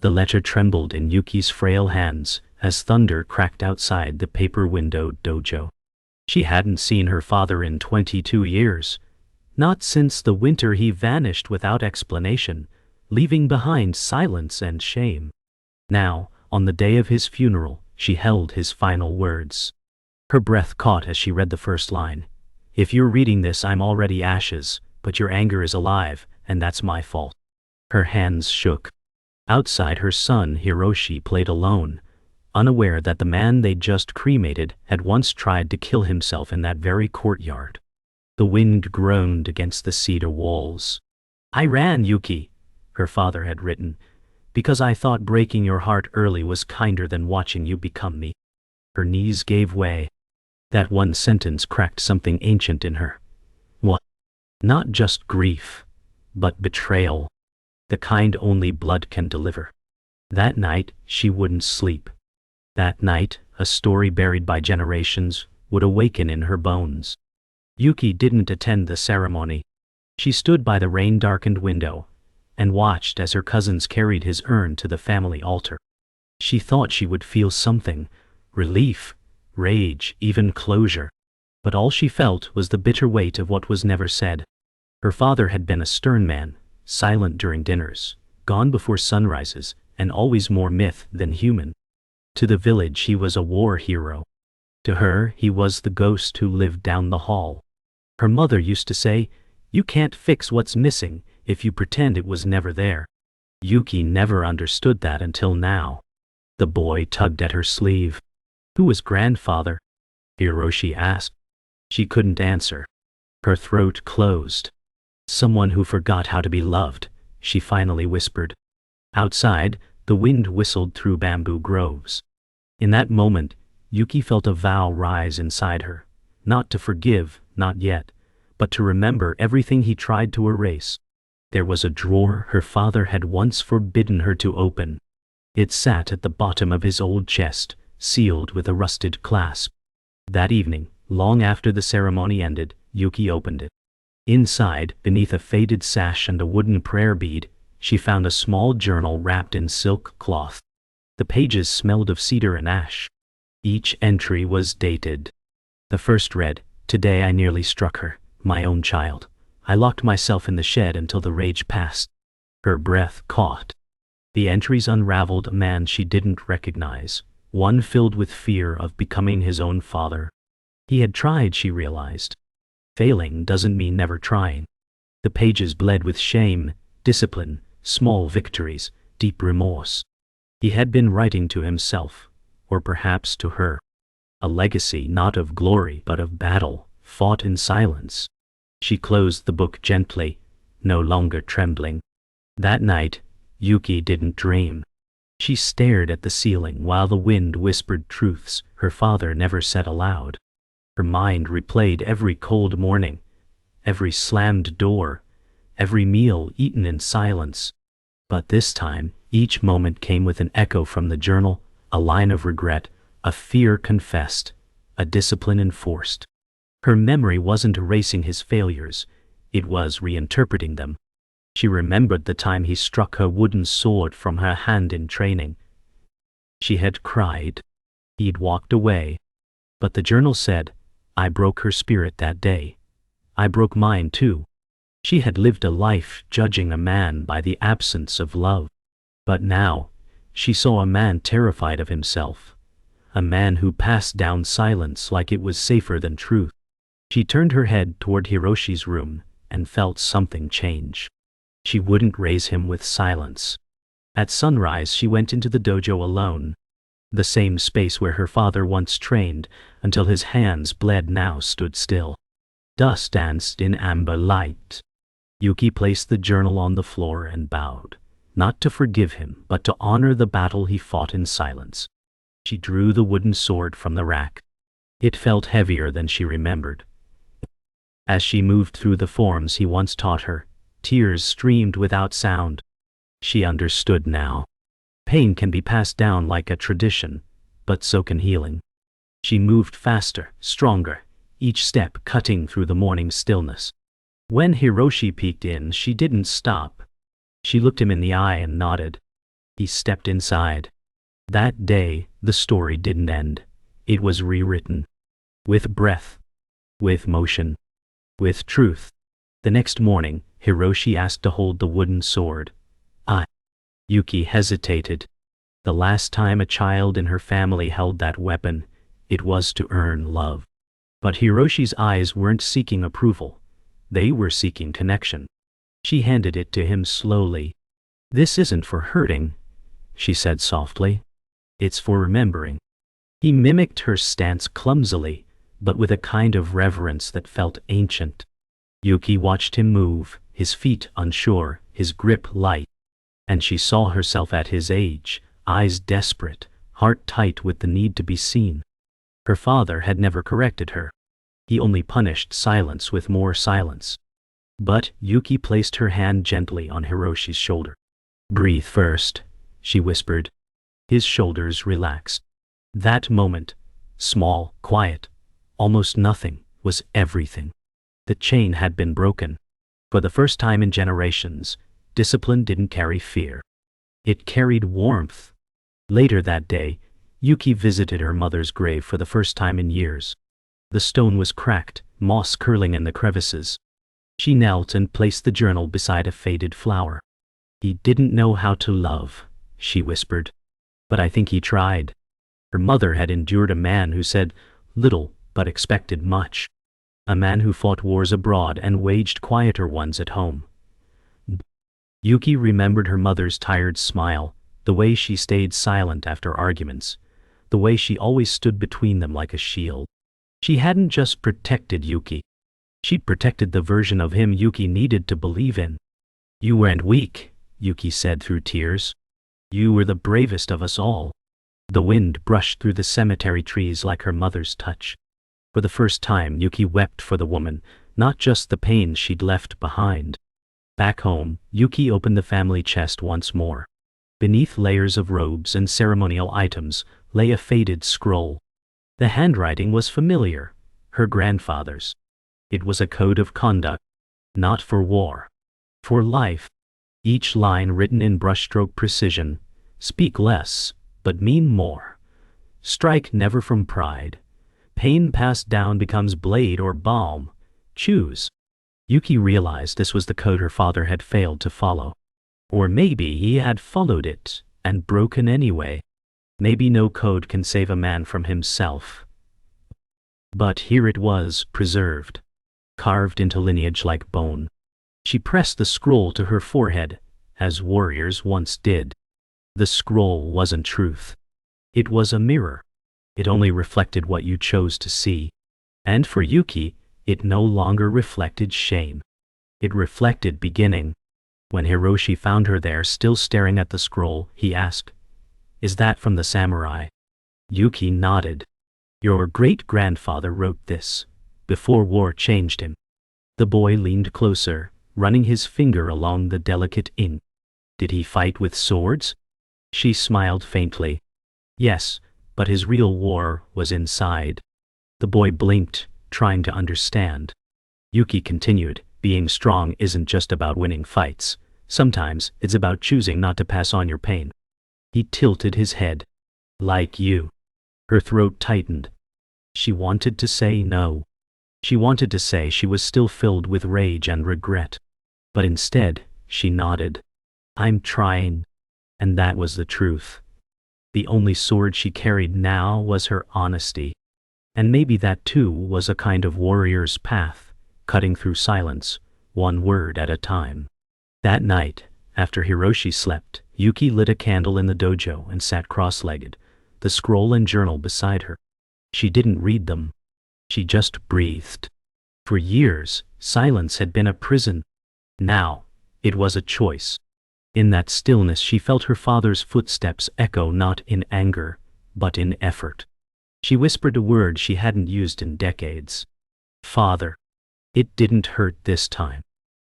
The letter trembled in Yuki's frail hands as thunder cracked outside the paper-windowed dojo. She hadn't seen her father in 22 years, not since the winter he vanished without explanation, leaving behind silence and shame. Now, on the day of his funeral, she held his final words. Her breath caught as she read the first line. "If you're reading this, I'm already ashes, but your anger is alive, and that's my fault." Her hands shook. Outside, her son Hiroshi played alone, unaware that the man they'd just cremated had once tried to kill himself in that very courtyard. The wind groaned against the cedar walls. "I ran, Yuki," her father had written, "because I thought breaking your heart early was kinder than watching you become me." Her knees gave way. That one sentence cracked something ancient in her. What? Not just grief, but betrayal. The kind only blood can deliver. That night, she wouldn't sleep. That night, a story buried by generations would awaken in her bones. Yuki didn't attend the ceremony. She stood by the rain-darkened window and watched as her cousins carried his urn to the family altar. She thought she would feel something, relief, rage, even closure. But all she felt was the bitter weight of what was never said. Her father had been a stern man, silent during dinners, gone before sunrises, and always more myth than human. To the village he was a war hero. To her he was the ghost who lived down the hall. Her mother used to say, "You can't fix what's missing if you pretend it was never there." Yuki never understood that until now. The boy tugged at her sleeve. "Who was grandfather?" Hiroshi asked. She couldn't answer. Her throat closed. "Someone who forgot how to be loved," she finally whispered. Outside, the wind whistled through bamboo groves. In that moment, Yuki felt a vow rise inside her. Not to forgive, not yet, but to remember everything he tried to erase. There was a drawer her father had once forbidden her to open. It sat at the bottom of his old chest, sealed with a rusted clasp. That evening, long after the ceremony ended, Yuki opened it. Inside, beneath a faded sash and a wooden prayer bead, she found a small journal wrapped in silk cloth. The pages smelled of cedar and ash. Each entry was dated. The first read, "Today I nearly struck her, my own child. I locked myself in the shed until the rage passed." Her breath caught. The entries unraveled a man she didn't recognize, one filled with fear of becoming his own father. He had tried, she realized. Failing doesn't mean never trying. The pages bled with shame, discipline, small victories, deep remorse. He had been writing to himself, or perhaps to her. A legacy not of glory but of battle, fought in silence. She closed the book gently, no longer trembling. That night, Yuki didn't dream. She stared at the ceiling while the wind whispered truths her father never said aloud. Her mind replayed every cold morning, every slammed door, every meal eaten in silence. But this time, each moment came with an echo from the journal, a line of regret, a fear confessed, a discipline enforced. Her memory wasn't erasing his failures, it was reinterpreting them. She remembered the time he struck her wooden sword from her hand in training. She had cried. He'd walked away. But the journal said, "I broke her spirit that day. I broke mine too." She had lived a life judging a man by the absence of love. But now, she saw a man terrified of himself. A man who passed down silence like it was safer than truth. She turned her head toward Hiroshi's room and felt something change. She wouldn't raise him with silence. At sunrise she went into the dojo alone. The same space where her father once trained until his hands bled now stood still. Dust danced in amber light. Yuki placed the journal on the floor and bowed, not to forgive him, but to honor the battle he fought in silence. She drew the wooden sword from the rack. It felt heavier than she remembered. As she moved through the forms he once taught her, tears streamed without sound. She understood now. Pain can be passed down like a tradition, but so can healing. She moved faster, stronger, each step cutting through the morning stillness. When Hiroshi peeked in, she didn't stop. She looked him in the eye and nodded. He stepped inside. That day, the story didn't end. It was rewritten. With breath. With motion. With truth. The next morning, Hiroshi asked to hold the wooden sword. Yuki hesitated. The last time a child in her family held that weapon, it was to earn love. But Hiroshi's eyes weren't seeking approval. They were seeking connection. She handed it to him slowly. "This isn't for hurting," she said softly. "It's for remembering." He mimicked her stance clumsily, but with a kind of reverence that felt ancient. Yuki watched him move, his feet unsure, his grip light. And she saw herself at his age, eyes desperate, heart tight with the need to be seen. Her father had never corrected her. He only punished silence with more silence. But Yuki placed her hand gently on Hiroshi's shoulder. "Breathe first," she whispered. His shoulders relaxed. That moment, small, quiet, almost nothing, was everything. The chain had been broken. For the first time in generations, discipline didn't carry fear. It carried warmth. Later that day, Yuki visited her mother's grave for the first time in years. The stone was cracked, moss curling in the crevices. She knelt and placed the journal beside a faded flower. "He didn't know how to love," she whispered. "But I think he tried." Her mother had endured a man who said little but expected much. A man who fought wars abroad and waged quieter ones at home. Yuki remembered her mother's tired smile, the way she stayed silent after arguments, the way she always stood between them like a shield. She hadn't just protected Yuki. She'd protected the version of him Yuki needed to believe in. "You weren't weak," Yuki said through tears. "You were the bravest of us all." The wind brushed through the cemetery trees like her mother's touch. For the first time, Yuki wept for the woman, not just the pain she'd left behind. Back home, Yuki opened the family chest once more. Beneath layers of robes and ceremonial items lay a faded scroll. The handwriting was familiar, her grandfather's. It was a code of conduct, not for war, for life. Each line written in brushstroke precision: "Speak less, but mean more. Strike never from pride. Pain passed down becomes blade or balm. Choose." Yuki realized this was the code her father had failed to follow. Or maybe he had followed it and broken anyway. Maybe no code can save a man from himself. But here it was, preserved, carved into lineage like bone. She pressed the scroll to her forehead, as warriors once did. The scroll wasn't truth. It was a mirror. It only reflected what you chose to see. And for Yuki, it no longer reflected shame. It reflected beginning. When Hiroshi found her there still staring at the scroll, he asked, "Is that from the samurai?" Yuki nodded. "Your great-grandfather wrote this, before war changed him." The boy leaned closer, running his finger along the delicate ink. "Did he fight with swords?" She smiled faintly. "Yes, but his real war was inside." The boy blinked, trying to understand. Yuki continued, "Being strong isn't just about winning fights. Sometimes it's about choosing not to pass on your pain." He tilted his head. "Like you." Her throat tightened. She wanted to say no. She wanted to say she was still filled with rage and regret. But instead, she nodded. "I'm trying." And that was the truth. The only sword she carried now was her honesty. And maybe that too was a kind of warrior's path, cutting through silence, one word at a time. That night, after Hiroshi slept, Yuki lit a candle in the dojo and sat cross-legged, the scroll and journal beside her. She didn't read them. She just breathed. For years, silence had been a prison. Now, it was a choice. In that stillness she felt her father's footsteps echo not in anger, but in effort. She whispered a word she hadn't used in decades. "Father." It didn't hurt this time.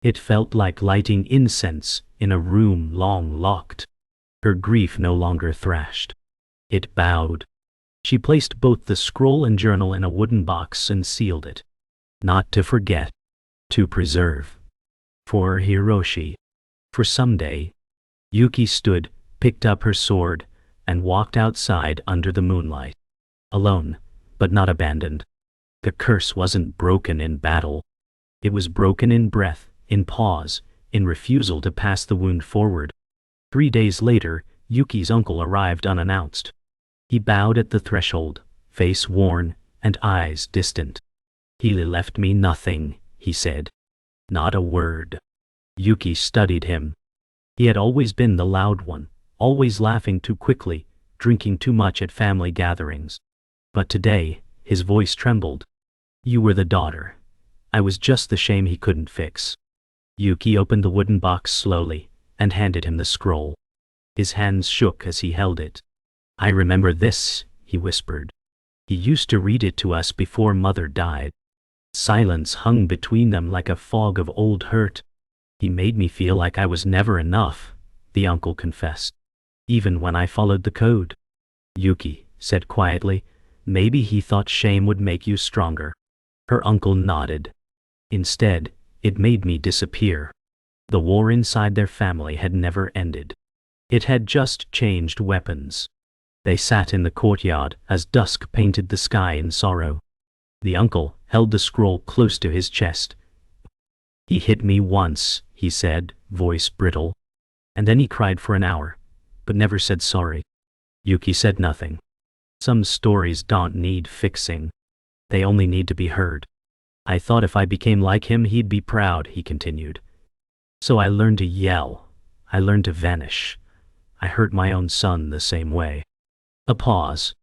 It felt like lighting incense in a room long locked. Her grief no longer thrashed. It bowed. She placed both the scroll and journal in a wooden box and sealed it. Not to forget. To preserve. For Hiroshi. For someday. Yuki stood, picked up her sword, and walked outside under the moonlight. Alone, but not abandoned. The curse wasn't broken in battle. It was broken in breath, in pause, in refusal to pass the wound forward. 3 days later, Yuki's uncle arrived unannounced. He bowed at the threshold, face worn, and eyes distant. "He left me nothing," he said. "Not a word." Yuki studied him. He had always been the loud one, always laughing too quickly, drinking too much at family gatherings. But today, his voice trembled. "You were the daughter. I was just the shame he couldn't fix." Yuki opened the wooden box slowly, and handed him the scroll. His hands shook as he held it. "I remember this," he whispered. "He used to read it to us before Mother died." Silence hung between them like a fog of old hurt. "He made me feel like I was never enough," the uncle confessed. "Even when I followed the code." Yuki said quietly, "Maybe he thought shame would make you stronger." Her uncle nodded. "Instead, it made me disappear." The war inside their family had never ended. It had just changed weapons. They sat in the courtyard as dusk painted the sky in sorrow. The uncle held the scroll close to his chest. "He hit me once," he said, voice brittle. "And then he cried for an hour, but never said sorry." Yuki said nothing. "Some stories don't need fixing. They only need to be heard. I thought if I became like him he'd be proud," he continued. "So I learned to yell. I learned to vanish. I hurt my own son the same way." A pause.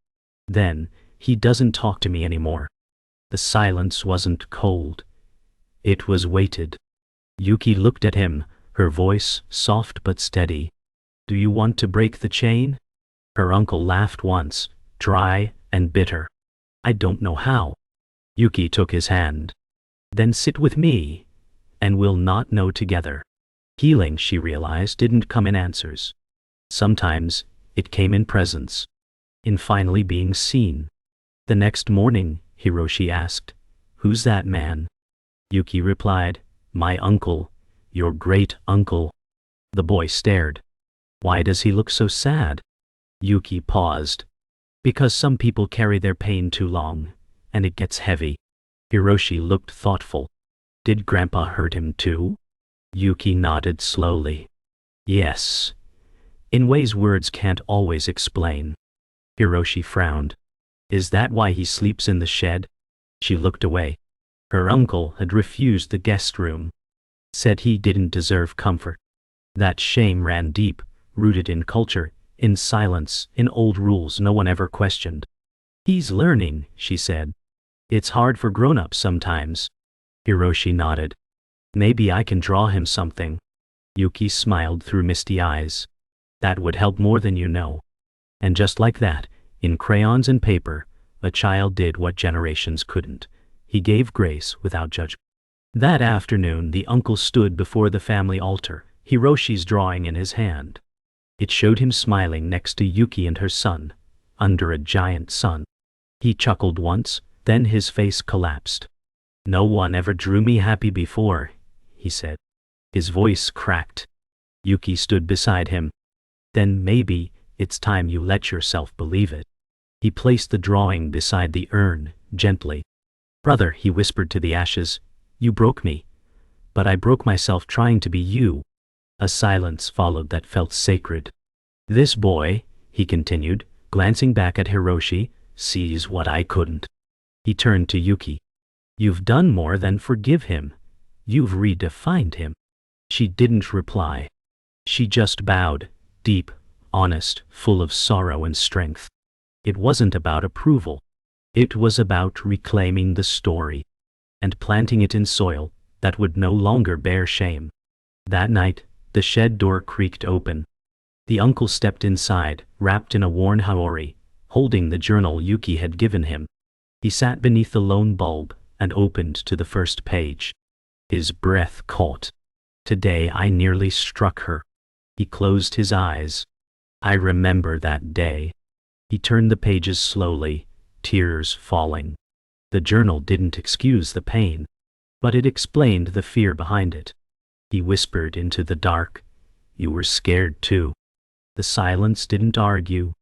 "Then, he doesn't talk to me anymore." The silence wasn't cold. It was weighted. Yuki looked at him, her voice soft but steady. "Do you want to break the chain?" Her uncle laughed once, dry and bitter. "I don't know how." Yuki took his hand. "Then sit with me, and we'll not know together." Healing, she realized, didn't come in answers. Sometimes, it came in presence. In finally being seen. The next morning, Hiroshi asked, "Who's that man?" Yuki replied, "My uncle, your great uncle." The boy stared. "Why does he look so sad?" Yuki paused. "Because some people carry their pain too long, and it gets heavy." Hiroshi looked thoughtful. "Did Grandpa hurt him too?" Yuki nodded slowly. "Yes. In ways words can't always explain." Hiroshi frowned. "Is that why he sleeps in the shed?" She looked away. Her uncle had refused the guest room. Said he didn't deserve comfort. That shame ran deep, rooted in culture, in silence, in old rules no one ever questioned. "He's learning," she said. "It's hard for grown-ups sometimes." Hiroshi nodded. "Maybe I can draw him something." Yuki smiled through misty eyes. "That would help more than you know." And just like that, in crayons and paper, a child did what generations couldn't. He gave grace without judgment. That afternoon the uncle stood before the family altar, Hiroshi's drawing in his hand. It showed him smiling next to Yuki and her son, under a giant sun. He chuckled once, then his face collapsed. "No one ever drew me happy before," he said. His voice cracked. Yuki stood beside him. "Then maybe it's time you let yourself believe it." He placed the drawing beside the urn, gently. "Brother," he whispered to the ashes, "you broke me. But I broke myself trying to be you." A silence followed that felt sacred. "This boy," he continued, glancing back at Hiroshi, "sees what I couldn't." He turned to Yuki. "You've done more than forgive him. You've redefined him." She didn't reply. She just bowed, deep, honest, full of sorrow and strength. It wasn't about approval. It was about reclaiming the story and planting it in soil that would no longer bear shame. That night, the shed door creaked open. The uncle stepped inside, wrapped in a worn haori, holding the journal Yuki had given him. He sat beneath the lone bulb and opened to the first page. His breath caught. "Today I nearly struck her." He closed his eyes. "I remember that day." He turned the pages slowly, tears falling. The journal didn't excuse the pain, but it explained the fear behind it. He whispered into the dark, "You were scared too." The silence didn't argue.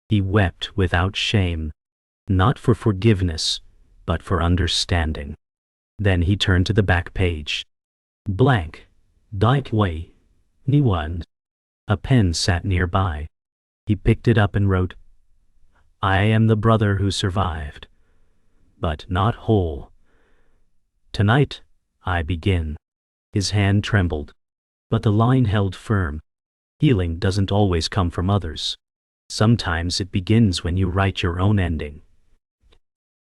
He wept without shame, not for forgiveness, but for understanding. Then he turned to the back page. Blank. Dike way. Niwan. A pen sat nearby. He picked it up and wrote, I am the brother who survived, but not whole. Tonight, I begin. His hand trembled, but the line held firm. Healing doesn't always come from others. Sometimes it begins when you write your own ending.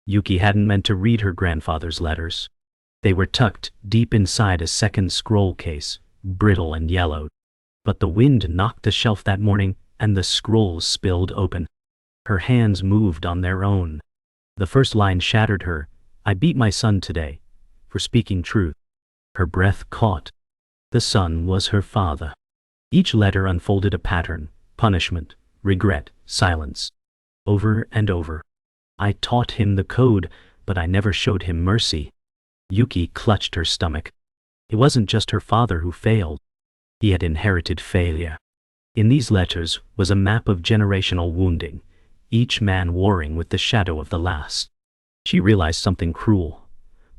Yuki hadn't meant to read her grandfather's letters. They were tucked deep inside a second scroll case, brittle and yellowed. But the wind knocked the shelf that morning, and the scrolls spilled open. Her hands moved on their own. The first line shattered her. I beat my son today, for speaking truth. Her breath caught. The son was her father. Each letter unfolded a pattern: punishment, regret, silence. Over and over. I taught him the code, but I never showed him mercy. Yuki clutched her stomach. It wasn't just her father who failed. He had inherited failure. In these letters was a map of generational wounding, each man warring with the shadow of the last. She realized something cruel.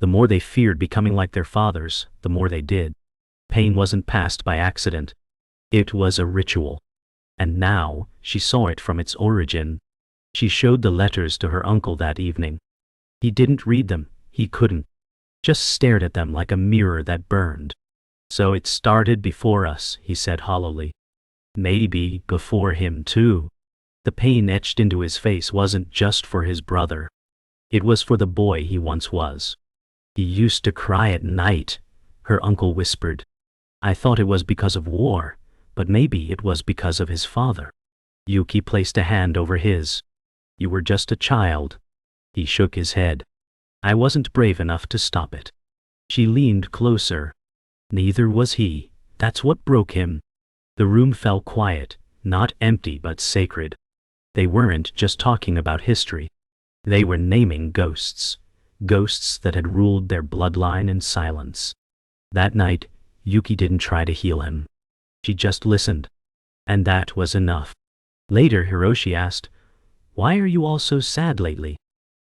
The more they feared becoming like their fathers, the more they did. Pain wasn't passed by accident. It was a ritual. And now, she saw it from its origin. She showed the letters to her uncle that evening. He didn't read them, he couldn't. Just stared at them like a mirror that burned. So it started before us, he said hollowly. Maybe before him too. The pain etched into his face wasn't just for his brother. It was for the boy he once was. He used to cry at night, her uncle whispered. I thought it was because of war, but maybe it was because of his father. Yuki placed a hand over his. You were just a child. He shook his head. I wasn't brave enough to stop it. She leaned closer. Neither was he. That's what broke him. The room fell quiet, not empty but sacred. They weren't just talking about history. They were naming ghosts. Ghosts that had ruled their bloodline in silence. That night, Yuki didn't try to heal him. She just listened. And that was enough. Later, Hiroshi asked, Why are you all so sad lately?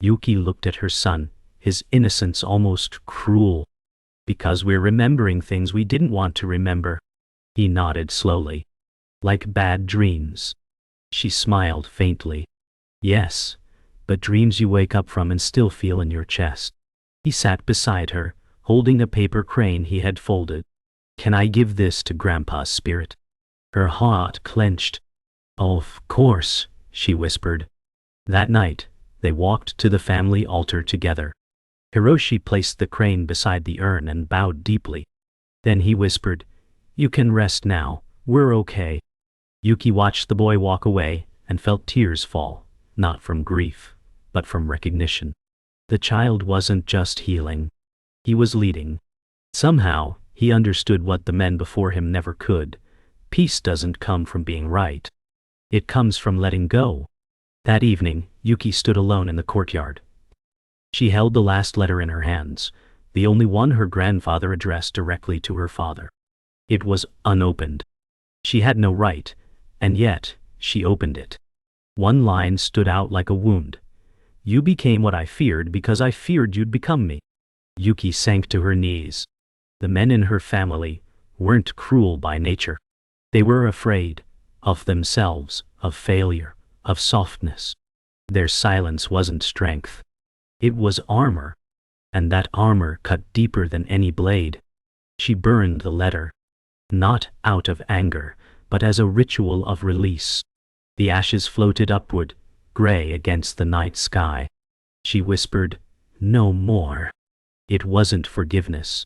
Yuki looked at her son, his innocence almost cruel. Because we're remembering things we didn't want to remember. He nodded slowly. Like bad dreams. She smiled faintly. Yes, but dreams you wake up from and still feel in your chest. He sat beside her, holding a paper crane he had folded. Can I give this to Grandpa's spirit? Her heart clenched. Of course, she whispered. That night, they walked to the family altar together. Hiroshi placed the crane beside the urn and bowed deeply. Then he whispered, You can rest now, we're okay. Yuki watched the boy walk away and felt tears fall, not from grief, but from recognition. The child wasn't just healing. He was leading. Somehow, he understood what the men before him never could. Peace doesn't come from being right. It comes from letting go. That evening, Yuki stood alone in the courtyard. She held the last letter in her hands, the only one her grandfather addressed directly to her father. It was unopened. She had no right, and yet, she opened it. One line stood out like a wound. You became what I feared because I feared you'd become me. Yuki sank to her knees. The men in her family weren't cruel by nature. They were afraid of themselves, of failure, of softness. Their silence wasn't strength. It was armor, and that armor cut deeper than any blade. She burned the letter, not out of anger, but as a ritual of release. The ashes floated upward, gray against the night sky. She whispered, No more. It wasn't forgiveness.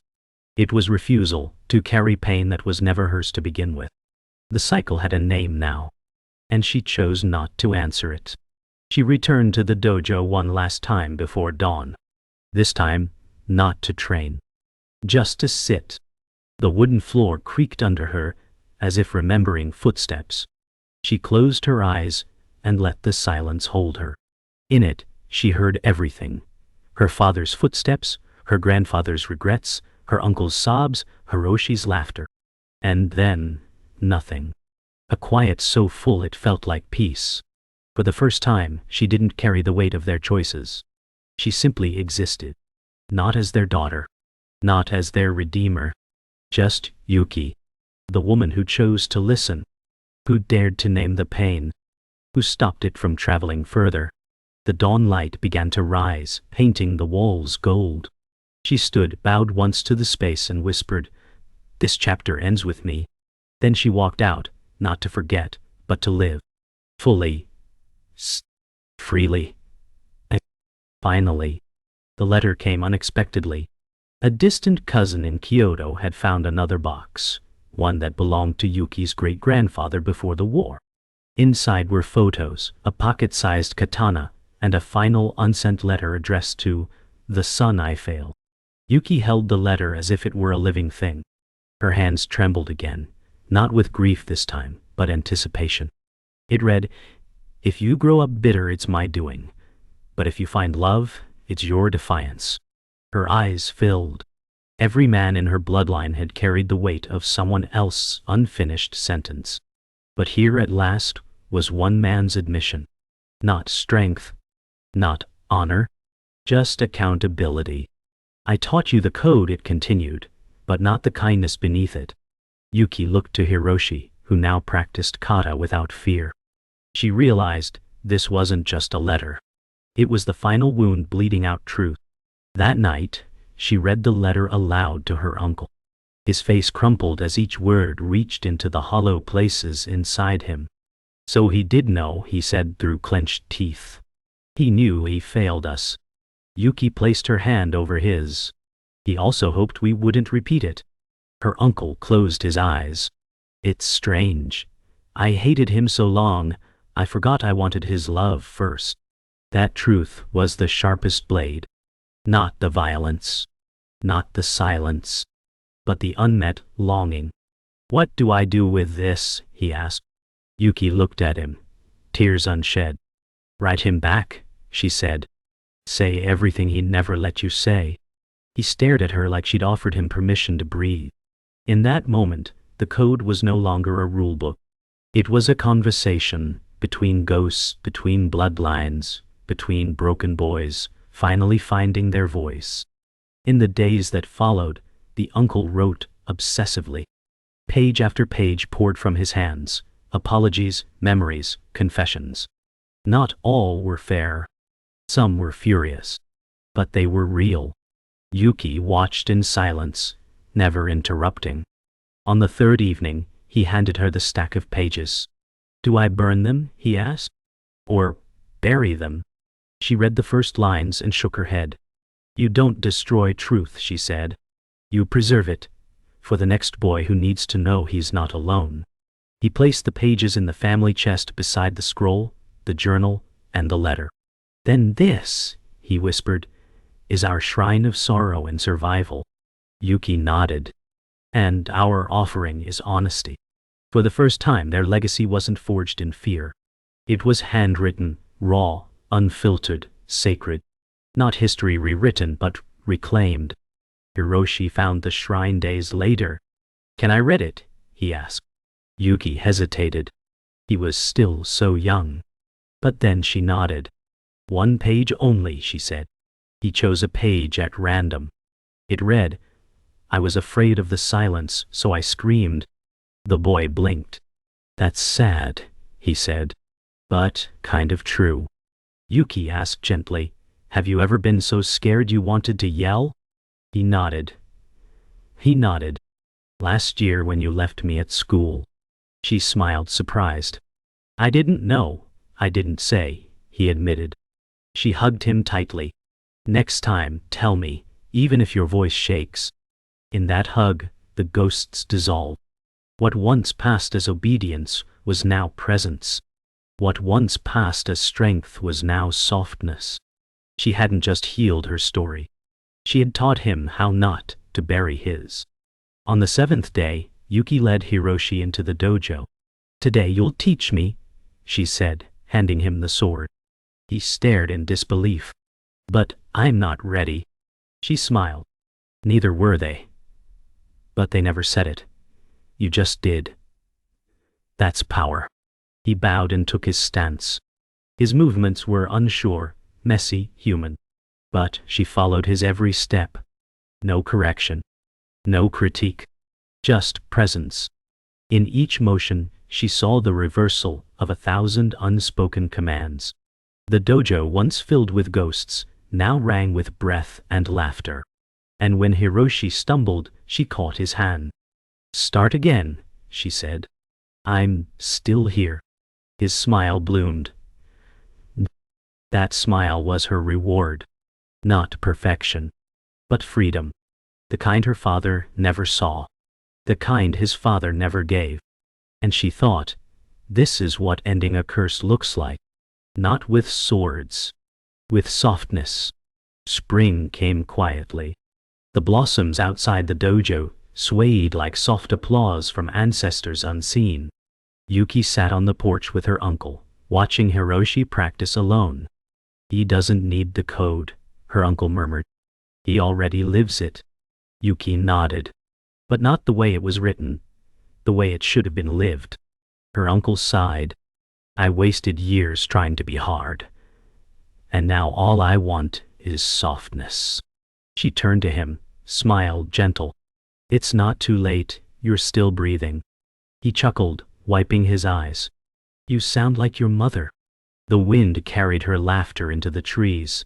It was refusal to carry pain that was never hers to begin with. The cycle had a name now, and she chose not to answer it. She returned to the dojo one last time before dawn. This time, not to train. Just to sit. The wooden floor creaked under her, as if remembering footsteps. She closed her eyes and let the silence hold her. In it, she heard everything. Her father's footsteps, her grandfather's regrets, her uncle's sobs, Hiroshi's laughter. And then, nothing. A quiet so full it felt like peace. For the first time, she didn't carry the weight of their choices. She simply existed. Not as their daughter. Not as their redeemer. Just Yuki. The woman who chose to listen. Who dared to name the pain. Who stopped it from traveling further. The dawn light began to rise, painting the walls gold. She stood, bowed once to the space and whispered, "This chapter ends with me." Then she walked out, not to forget, but to live. Fully. Freely. And finally, the letter came unexpectedly. A distant cousin in Kyoto had found another box, one that belonged to Yuki's great-grandfather before the war. Inside were photos, a pocket-sized katana, and a final unsent letter addressed to "The son I failed." Yuki held the letter as if it were a living thing. Her hands trembled again, not with grief this time, but anticipation. It read, "If you grow up bitter, it's my doing. But if you find love, it's your defiance." Her eyes filled. Every man in her bloodline had carried the weight of someone else's unfinished sentence. But here at last was one man's admission. Not strength. Not honor. Just accountability. "I taught you the code," it continued, "but not the kindness beneath it." Yuki looked to Hiroshi, who now practiced kata without fear. She realized this wasn't just a letter. It was the final wound bleeding out truth. That night, she read the letter aloud to her uncle. His face crumpled as each word reached into the hollow places inside him. "So he did know," he said through clenched teeth. "He knew he failed us." Yuki placed her hand over his. "He also hoped we wouldn't repeat it." Her uncle closed his eyes. "It's strange. I hated him so long, I forgot I wanted his love first." That truth was the sharpest blade. Not the violence. Not the silence. But the unmet longing. "What do I do with this?" he asked. Yuki looked at him, tears unshed. "Write him back," she said. "Say everything he never let you say." He stared at her like she'd offered him permission to breathe. In that moment, the code was no longer a rulebook. It was a conversation, between ghosts, between bloodlines, between broken boys, finally finding their voice. In the days that followed, the uncle wrote obsessively. Page after page poured from his hands, apologies, memories, confessions. Not all were fair. Some were furious. But they were real. Yuki watched in silence, never interrupting. On the third evening, he handed her the stack of pages. "Do I burn them?" he asked. "Or bury them?" She read the first lines and shook her head. "You don't destroy truth," she said. "You preserve it, for the next boy who needs to know he's not alone." He placed the pages in the family chest beside the scroll, the journal, and the letter. "Then this," he whispered, "is our shrine of sorrow and survival." Yuki nodded. "And our offering is honesty." For the first time, their legacy wasn't forged in fear. It was handwritten, raw, unfiltered, sacred. Not history rewritten, but reclaimed. Hiroshi found the shrine days later. "Can I read it?" he asked. Yuki hesitated. He was still so young. But then she nodded. "One page only," she said. He chose a page at random. It read, "I was afraid of the silence, so I screamed." The boy blinked. "That's sad," he said. "But kind of true." Yuki asked gently, "Have you ever been so scared you wanted to yell?" He nodded. "Last year when you left me at school." She smiled, surprised. "I didn't know. I didn't say," he admitted. She hugged him tightly. "Next time, tell me, even if your voice shakes." In that hug, the ghosts dissolved. What once passed as obedience was now presence. What once passed as strength was now softness. She hadn't just healed her story. She had taught him how not to bury his. On the seventh day, Yuki led Hiroshi into the dojo. "Today you'll teach me," she said, handing him the sword. He stared in disbelief. "But I'm not ready." She smiled. "Neither were they. But they never said it. You just did." That's power. He bowed and took his stance. His movements were unsure, messy, human. But she followed his every step. No correction. No critique. Just presence. In each motion, she saw the reversal of 1,000 unspoken commands. The dojo, once filled with ghosts, now rang with breath and laughter. And when Hiroshi stumbled, she caught his hand. "Start again," she said. "I'm still here." His smile bloomed. That smile was her reward. Not perfection, but freedom. The kind her father never saw. The kind his father never gave. And she thought, this is what ending a curse looks like. Not with swords. With softness. Spring came quietly. The blossoms outside the dojo swayed like soft applause from ancestors unseen. Yuki sat on the porch with her uncle, watching Hiroshi practice alone. "He doesn't need the code," her uncle murmured. "He already lives it." Yuki nodded. But not the way it was written. The way it should have been lived. Her uncle sighed. "I wasted years trying to be hard. And now all I want is softness." She turned to him, smiled gentle. "It's not too late, you're still breathing." He chuckled, wiping his eyes. "You sound like your mother." The wind carried her laughter into the trees.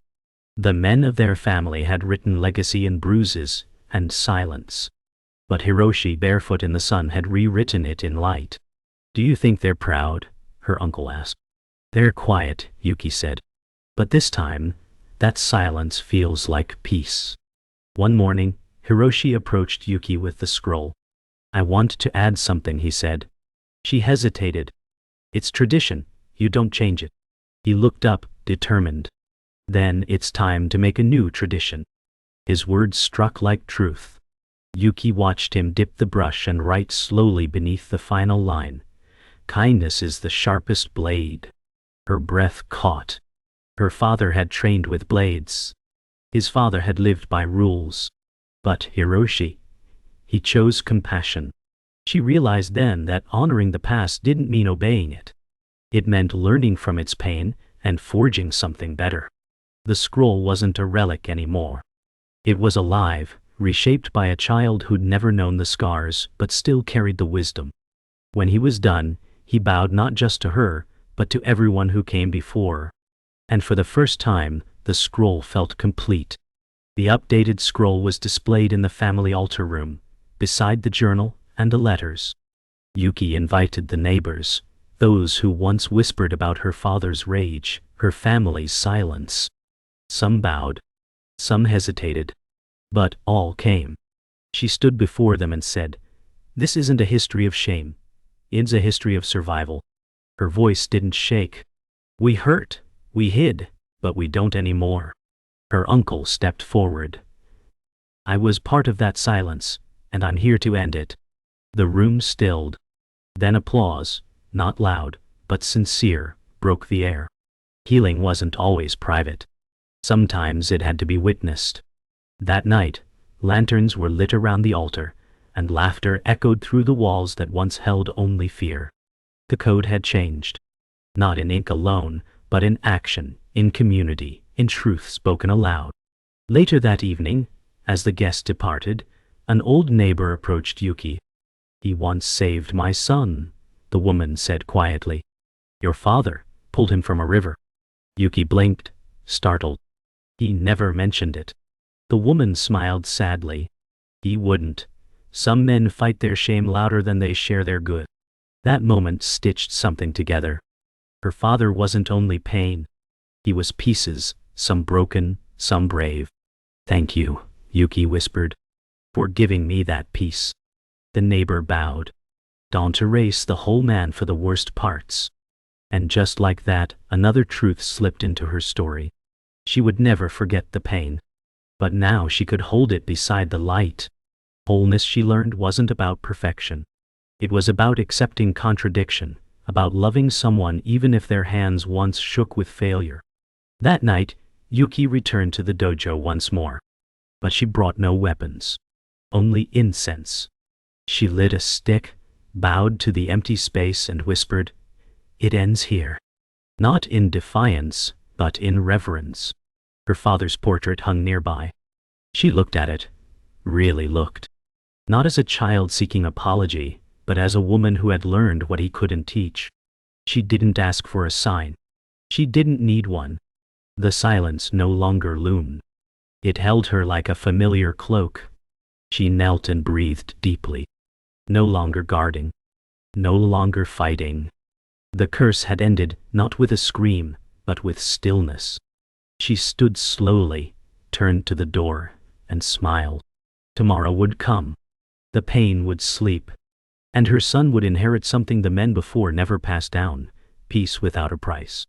The men of their family had written legacy in bruises and silence. But Hiroshi, barefoot in the sun, had rewritten it in light. "Do you think they're proud?" her uncle asked. "They're quiet," Yuki said. "But this time, that silence feels like peace." One morning, Hiroshi approached Yuki with the scroll. "I want to add something," he said. She hesitated. "It's tradition, you don't change it." He looked up, determined. "Then it's time to make a new tradition." His words struck like truth. Yuki watched him dip the brush and write slowly beneath the final line. "Kindness is the sharpest blade." Her breath caught. Her father had trained with blades. His father had lived by rules. But Hiroshi, he chose compassion. She realized then that honoring the past didn't mean obeying it. It meant learning from its pain and forging something better. The scroll wasn't a relic anymore. It was alive, reshaped by a child who'd never known the scars but still carried the wisdom. When he was done, he bowed not just to her, but to everyone who came before. And for the first time, the scroll felt complete. The updated scroll was displayed in the family altar room, beside the journal and the letters. Yuki invited the neighbors, those who once whispered about her father's rage, her family's silence. Some bowed. Some hesitated. But all came. She stood before them and said, "This isn't a history of shame. It's a history of survival." Her voice didn't shake. "We hurt, we hid, but we don't anymore." Her uncle stepped forward. "I was part of that silence, and I'm here to end it." The room stilled. Then applause, not loud, but sincere, broke the air. Healing wasn't always private. Sometimes it had to be witnessed. That night, lanterns were lit around the altar, and laughter echoed through the walls that once held only fear. The code had changed. Not in ink alone, but in action, in community, in truth spoken aloud. Later that evening, as the guests departed, an old neighbor approached Yuki. "He once saved my son," the woman said quietly. "Your father pulled him from a river." Yuki blinked, startled. "He never mentioned it." The woman smiled sadly. "He wouldn't. Some men fight their shame louder than they share their good." That moment stitched something together. Her father wasn't only pain. He was pieces, some broken, some brave. "Thank you," Yuki whispered, "for giving me that piece." The neighbor bowed. "Don't erase the whole man for the worst parts." And just like that, another truth slipped into her story. She would never forget the pain. But now she could hold it beside the light. Wholeness, she learned, wasn't about perfection. It was about accepting contradiction, about loving someone even if their hands once shook with failure. That night, Yuki returned to the dojo once more. But she brought no weapons. Only incense. She lit a stick, bowed to the empty space and whispered, "It ends here." Not in defiance, but in reverence. Her father's portrait hung nearby. She looked at it, really looked. Not as a child seeking apology, but as a woman who had learned what he couldn't teach. She didn't ask for a sign. She didn't need one. The silence no longer loomed. It held her like a familiar cloak. She knelt and breathed deeply. No longer guarding. No longer fighting. The curse had ended, not with a scream, but with stillness. She stood slowly, turned to the door, and smiled. Tomorrow would come. The pain would sleep. And her son would inherit something the men before never passed down, peace without a price.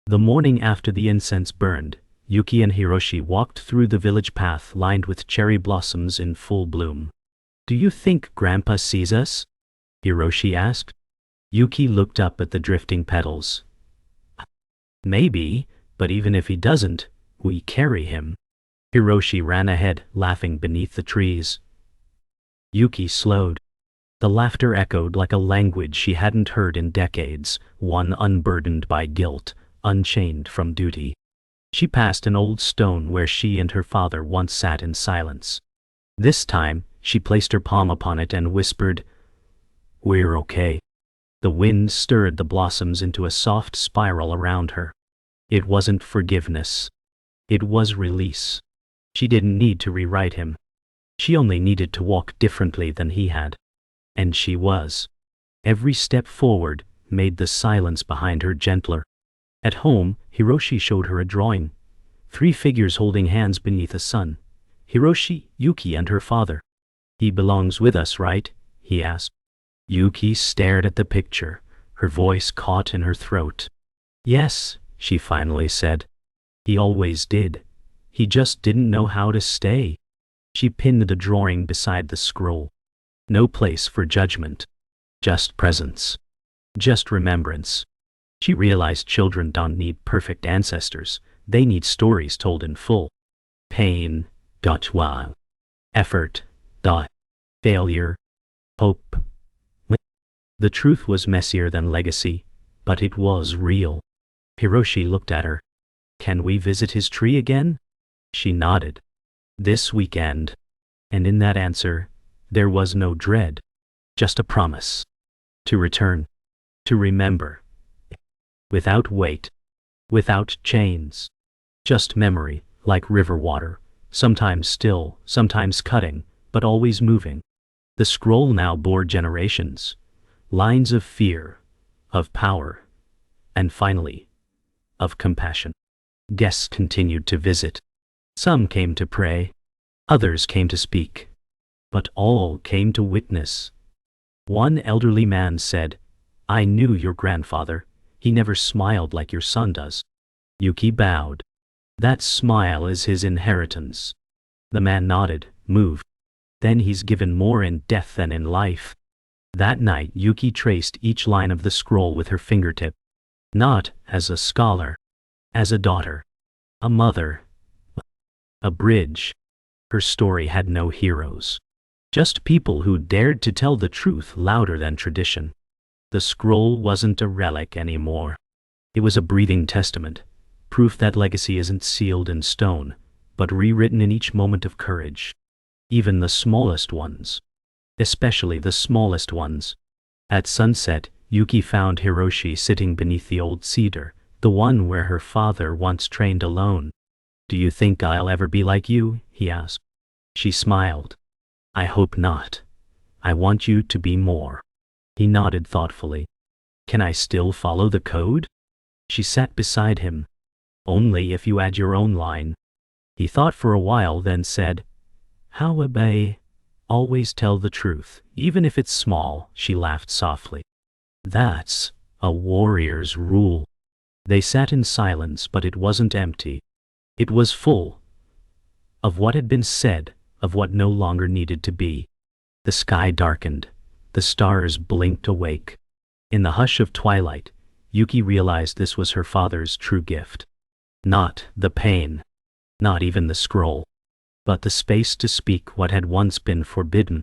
The morning after the incense burned, Yuki and Hiroshi walked through the village path lined with cherry blossoms in full bloom. "Do you think Grandpa sees us?" Hiroshi asked. Yuki looked up at the drifting petals. "Maybe, but even if he doesn't, we carry him." Hiroshi ran ahead, laughing beneath the trees. Yuki slowed. The laughter echoed like a language she hadn't heard in decades, one unburdened by guilt, unchained from duty. She passed an old stone where she and her father once sat in silence. This time, she placed her palm upon it and whispered, "We're okay." The wind stirred the blossoms into a soft spiral around her. It wasn't forgiveness. It was release. She didn't need to rewrite him. She only needed to walk differently than he had. And she was. Every step forward made the silence behind her gentler. At home, Hiroshi showed her a drawing. 3 figures holding hands beneath a sun. Hiroshi, Yuki, and her father. "He belongs with us, right?" he asked. Yuki stared at the picture, her voice caught in her throat. "Yes," she finally said. "He always did. He just didn't know how to stay." She pinned the drawing beside the scroll. No place for judgment. Just presence. Just remembrance. She realized children don't need perfect ancestors. They need stories told in full. Pain, while. Effort, failure, hope. The truth was messier than legacy, but it was real. Hiroshi looked at her. "Can we visit his tree again?" She nodded. "This weekend." And in that answer, there was no dread, just a promise. To return. To remember. Without weight. Without chains. Just memory, like river water, sometimes still, sometimes cutting, but always moving. The scroll now bore generations. Lines of fear, of power, and finally, of compassion. Guests continued to visit. Some came to pray. Others came to speak. But all came to witness. One elderly man said, "I knew your grandfather. He never smiled like your son does." Yuki bowed. "That smile is his inheritance." The man nodded, moved. "Then he's given more in death than in life." That night Yuki traced each line of the scroll with her fingertip. Not as a scholar. As a daughter. A mother. A bridge. Her story had no heroes. Just people who dared to tell the truth louder than tradition. The scroll wasn't a relic anymore. It was a breathing testament, proof that legacy isn't sealed in stone, but rewritten in each moment of courage. Even the smallest ones. Especially the smallest ones. At sunset, Yuki found Hiroshi sitting beneath the old cedar, the one where her father once trained alone. "Do you think I'll ever be like you?" he asked. She smiled. "I hope not. I want you to be more." He nodded thoughtfully. "Can I still follow the code?" She sat beside him. "Only if you add your own line." He thought for a while, then said, "How obey? Always tell the truth, even if it's small." She laughed softly. "That's a warrior's rule." They sat in silence, but it wasn't empty. It was full of what had been said, of what no longer needed to be. The sky darkened. The stars blinked awake. In the hush of twilight, Yuki realized this was her father's true gift. Not the pain, not even the scroll, but the space to speak what had once been forbidden.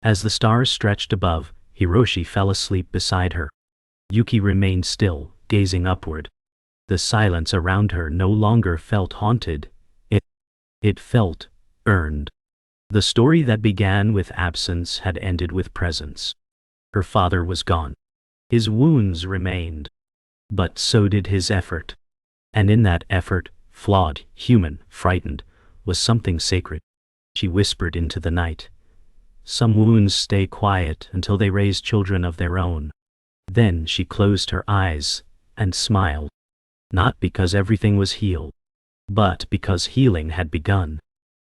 As the stars stretched above, Hiroshi fell asleep beside her. Yuki remained still, gazing upward. The silence around her no longer felt haunted. It felt earned. The story that began with absence had ended with presence. Her father was gone. His wounds remained. But so did his effort. And in that effort, flawed, human, frightened, was something sacred. She whispered into the night. Some wounds stay quiet until they raise children of their own. Then she closed her eyes and smiled. Not because everything was healed, but because healing had begun.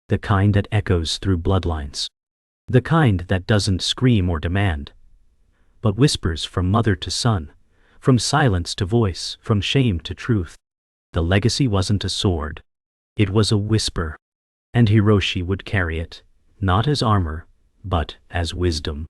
The kind that echoes through bloodlines. The kind that doesn't scream or demand, but whispers from mother to son, from silence to voice, from shame to truth. The legacy wasn't a sword. It was a whisper. And Hiroshi would carry it, not as armor, but as wisdom.